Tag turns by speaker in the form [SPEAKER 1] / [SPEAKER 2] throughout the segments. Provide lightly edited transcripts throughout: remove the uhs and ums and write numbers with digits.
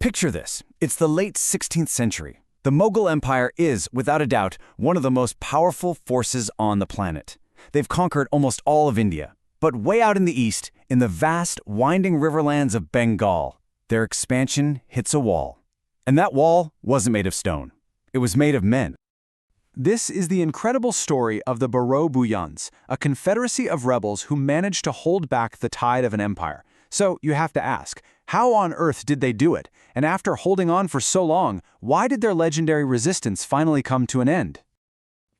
[SPEAKER 1] Picture this. It's the late 16th century. The Mughal Empire is, without a doubt, one of the most powerful forces on the planet. They've conquered almost all of India. But way out in the east, in the vast, winding riverlands of Bengal, their expansion hits a wall. And that wall wasn't made of stone. It was made of men.
[SPEAKER 2] This is the incredible story of the Baro-Bhuiyans, a confederacy of rebels who managed to hold back the tide of an empire. So you have to ask, how on earth did they do it? And after holding on for so long, why did their legendary resistance finally come to an end?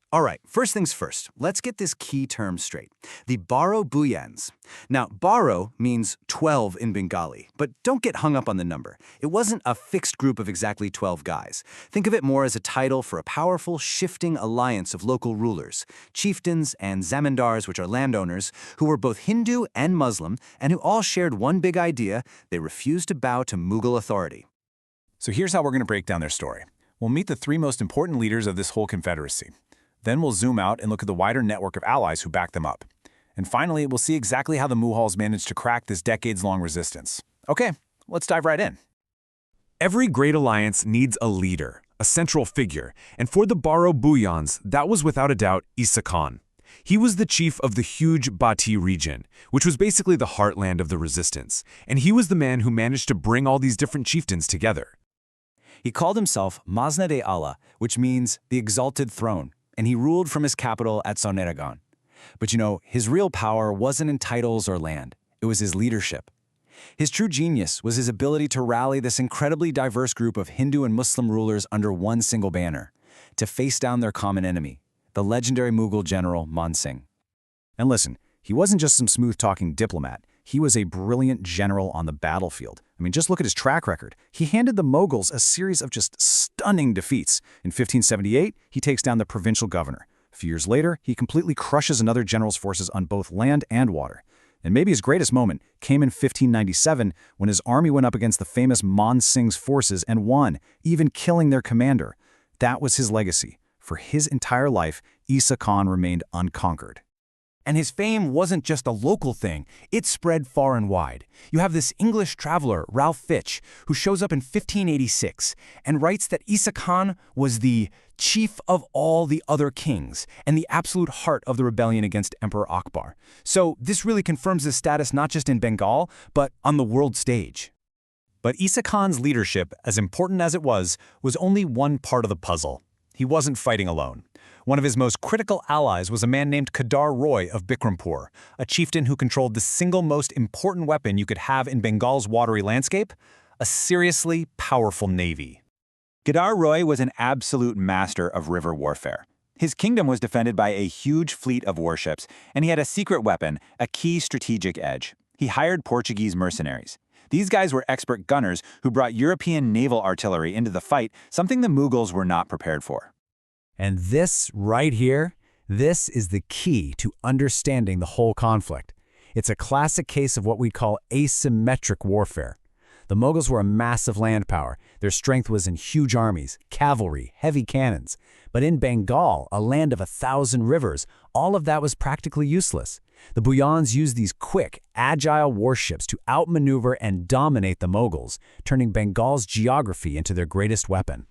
[SPEAKER 3] All right, first things first, let's get this key term straight. The Baro-Bhuiyans. Now, Baro means 12 in Bengali, but don't get hung up on the number. It wasn't a fixed group of exactly 12 guys. Think of it more as a title for a powerful, shifting alliance of local rulers, chieftains and zamindars, which are landowners, who were both Hindu and Muslim, and who all shared one big idea: they refused to bow to Mughal authority.
[SPEAKER 4] So here's how we're going to break down their story. We'll meet the three most important leaders of this whole confederacy. Then we'll zoom out and look at the wider network of allies who back them up. And finally, we'll see exactly how the Mughals managed to crack this decades-long resistance. Okay, let's dive right in.
[SPEAKER 5] Every great alliance needs a leader, a central figure, and for the Baro-Bhuiyans, that was without a doubt Musa Khan. He was the chief of the huge Bhati region, which was basically the heartland of the resistance, and he was the man who managed to bring all these different chieftains together.
[SPEAKER 1] He called himself Masnad-i-Ala, which means the exalted throne, and he ruled from his capital at Soneragan. But his real power wasn't in titles or land. It was his leadership. His true genius was his ability to rally this incredibly diverse group of Hindu and Muslim rulers under one single banner, to face down their common enemy, the legendary Mughal general Man Singh.
[SPEAKER 4] And listen, he wasn't just some smooth-talking diplomat. He was a brilliant general on the battlefield. I mean, just look at his track record. He handed the Mughals a series of just stunning defeats. In 1578, he takes down the provincial governor. A few years later, he completely crushes another general's forces on both land and water. And maybe his greatest moment came in 1597 when his army went up against the famous Man Singh's forces and won, even killing their commander. That was his legacy. For his entire life, Musa Khan remained unconquered.
[SPEAKER 6] And his fame wasn't just a local thing, it spread far and wide. You have this English traveler, Ralph Fitch, who shows up in 1586 and writes that Musa Khan was the chief of all the other kings and the absolute heart of the rebellion against Emperor Akbar. So this really confirms his status not just in Bengal, but on the world stage.
[SPEAKER 4] But Musa Khan's leadership, as important as it was only one part of the puzzle. He wasn't fighting alone. One of his most critical allies was a man named Kedar Roy of Bikrampur, a chieftain who controlled the single most important weapon you could have in Bengal's watery landscape, a seriously powerful navy.
[SPEAKER 3] Kedar Roy was an absolute master of river warfare. His kingdom was defended by a huge fleet of warships, and he had a secret weapon, a key strategic edge. He hired Portuguese mercenaries. These guys were expert gunners who brought European naval artillery into the fight, something the Mughals were not prepared for.
[SPEAKER 6] And this right here, this is the key to understanding the whole conflict. It's a classic case of what we call asymmetric warfare. The Mughals were a massive land power. Their strength was in huge armies, cavalry, heavy cannons. But in Bengal, a land of 1,000 rivers, all of that was practically useless. The Bhuiyans used these quick, agile warships to outmaneuver and dominate the Mughals, turning Bengal's geography into their greatest weapon.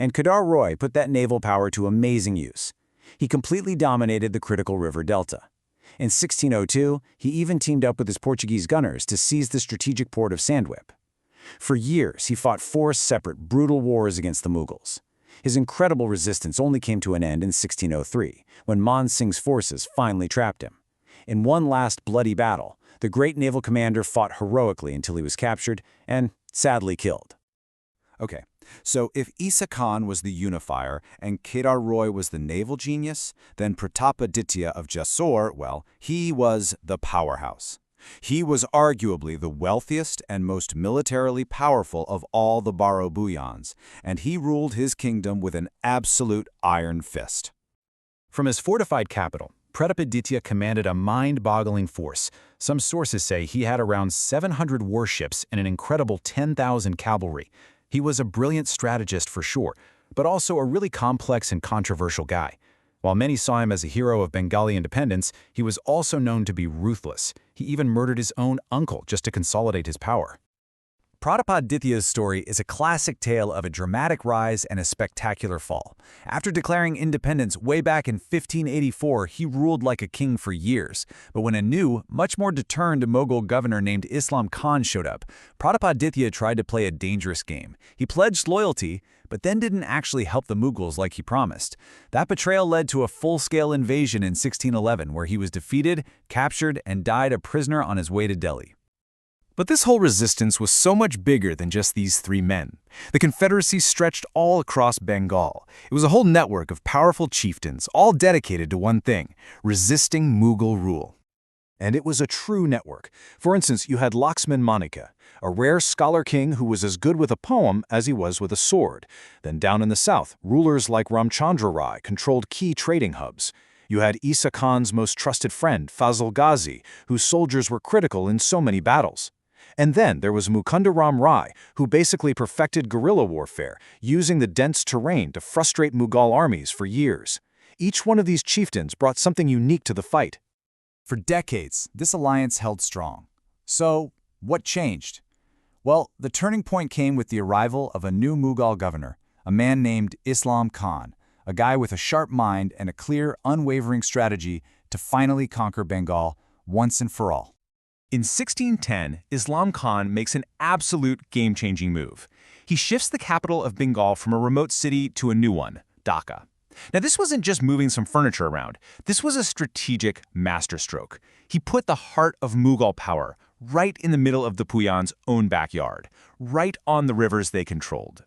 [SPEAKER 1] And Kedar Roy put that naval power to amazing use. He completely dominated the critical river delta. In 1602, he even teamed up with his Portuguese gunners to seize the strategic port of Sandwip. For years, he fought 4 separate, brutal wars against the Mughals. His incredible resistance only came to an end in 1603, when Man Singh's forces finally trapped him. In one last bloody battle, the great naval commander fought heroically until he was captured and sadly killed.
[SPEAKER 7] Okay, so if Musa Khan was the unifier and Kedar Roy was the naval genius, then Pratapaditya of Jessore, well, he was the powerhouse. He was arguably the wealthiest and most militarily powerful of all the Baro-Bhuiyans, and he ruled his kingdom with an absolute iron fist.
[SPEAKER 4] From his fortified capital, Pratapaditya commanded a mind-boggling force. Some sources say he had around 700 warships and an incredible 10,000 cavalry. He was a brilliant strategist for sure, but also a really complex and controversial guy. While many saw him as a hero of Bengali independence, he was also known to be ruthless. He even murdered his own uncle just to consolidate his power.
[SPEAKER 1] Pratapaditya's story is a classic tale of a dramatic rise and a spectacular fall. After declaring independence way back in 1584, he ruled like a king for years. But when a new, much more determined Mughal governor named Islam Khan showed up, Pratapaditya tried to play a dangerous game. He pledged loyalty, but then didn't actually help the Mughals like he promised. That betrayal led to a full-scale invasion in 1611, where he was defeated, captured, and died a prisoner on his way to Delhi.
[SPEAKER 5] But this whole resistance was so much bigger than just these three men. The confederacy stretched all across Bengal. It was a whole network of powerful chieftains, all dedicated to one thing: resisting Mughal rule.
[SPEAKER 7] And it was a true network. For instance, you had Lakshman Manikya, a rare scholar king who was as good with a poem as he was with a sword. Then down in the south, rulers like Ramchandra Rai controlled key trading hubs. You had Isa Khan's most trusted friend, Fazl Ghazi, whose soldiers were critical in so many battles. And then there was Mukundaram Rai, who basically perfected guerrilla warfare, using the dense terrain to frustrate Mughal armies for years. Each one of these chieftains brought something unique to the fight.
[SPEAKER 2] For decades, this alliance held strong. So, what changed? Well, the turning point came with the arrival of a new Mughal governor, a man named Islam Khan, a guy with a sharp mind and a clear, unwavering strategy to finally conquer Bengal once and for all.
[SPEAKER 5] In 1610, Islam Khan makes an absolute game-changing move. He shifts the capital of Bengal from a remote city to a new one, Dhaka. Now, this wasn't just moving some furniture around. This was a strategic masterstroke. He put the heart of Mughal power right in the middle of the Bhuyan's own backyard, right on the rivers they controlled.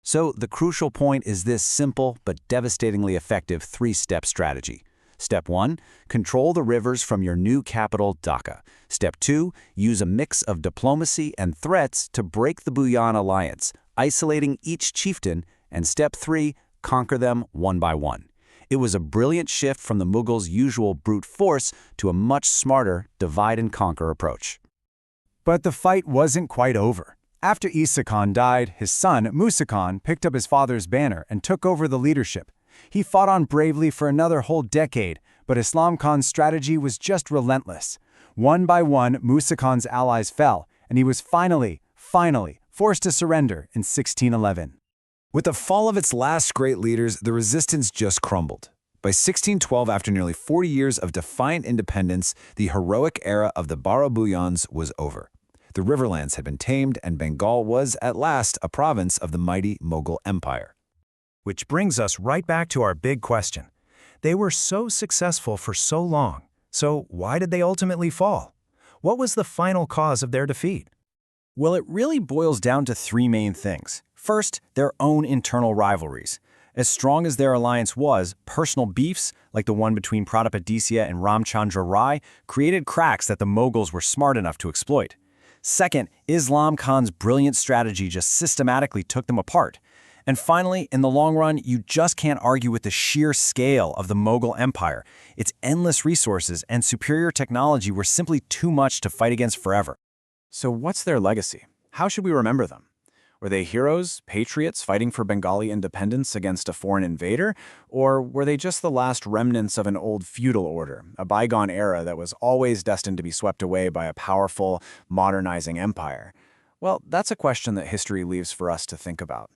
[SPEAKER 1] So the crucial point is this simple but devastatingly effective three-step strategy. Step 1, control the rivers from your new capital, Dhaka. Step 2, use a mix of diplomacy and threats to break the Bhuyan alliance, isolating each chieftain. And Step 3, conquer them one by one. It was a brilliant shift from the Mughals' usual brute force to a much smarter divide-and-conquer approach.
[SPEAKER 2] But the fight wasn't quite over. After Isa Khan died, his son, Musa Khan, picked up his father's banner and took over the leadership. He fought on bravely for another whole decade, but Islam Khan's strategy was just relentless. One by one, Musa Khan's allies fell, and he was finally forced to surrender in 1611.
[SPEAKER 1] With the fall of its last great leaders, the resistance just crumbled. By 1612, after nearly 40 years of defiant independence, the heroic era of the Baro-Bhuiyans was over. The riverlands had been tamed, and Bengal was, at last, a province of the mighty Mughal Empire.
[SPEAKER 6] Which brings us right back to our big question. They were so successful for so long, so why did they ultimately fall? What was the final cause of their defeat?
[SPEAKER 2] Well, it really boils down to three main things. First, their own internal rivalries. As strong as their alliance was, personal beefs, like the one between Pratapaditya and Ramchandra Rai, created cracks that the Mughals were smart enough to exploit. Second, Islam Khan's brilliant strategy just systematically took them apart. And finally, in the long run, you just can't argue with the sheer scale of the Mughal Empire. Its endless resources and superior technology were simply too much to fight against forever.
[SPEAKER 3] So what's their legacy? How should we remember them? Were they heroes, patriots fighting for Bengali independence against a foreign invader? Or were they just the last remnants of an old feudal order, a bygone era that was always destined to be swept away by a powerful, modernizing empire? Well, that's a question that history leaves for us to think about.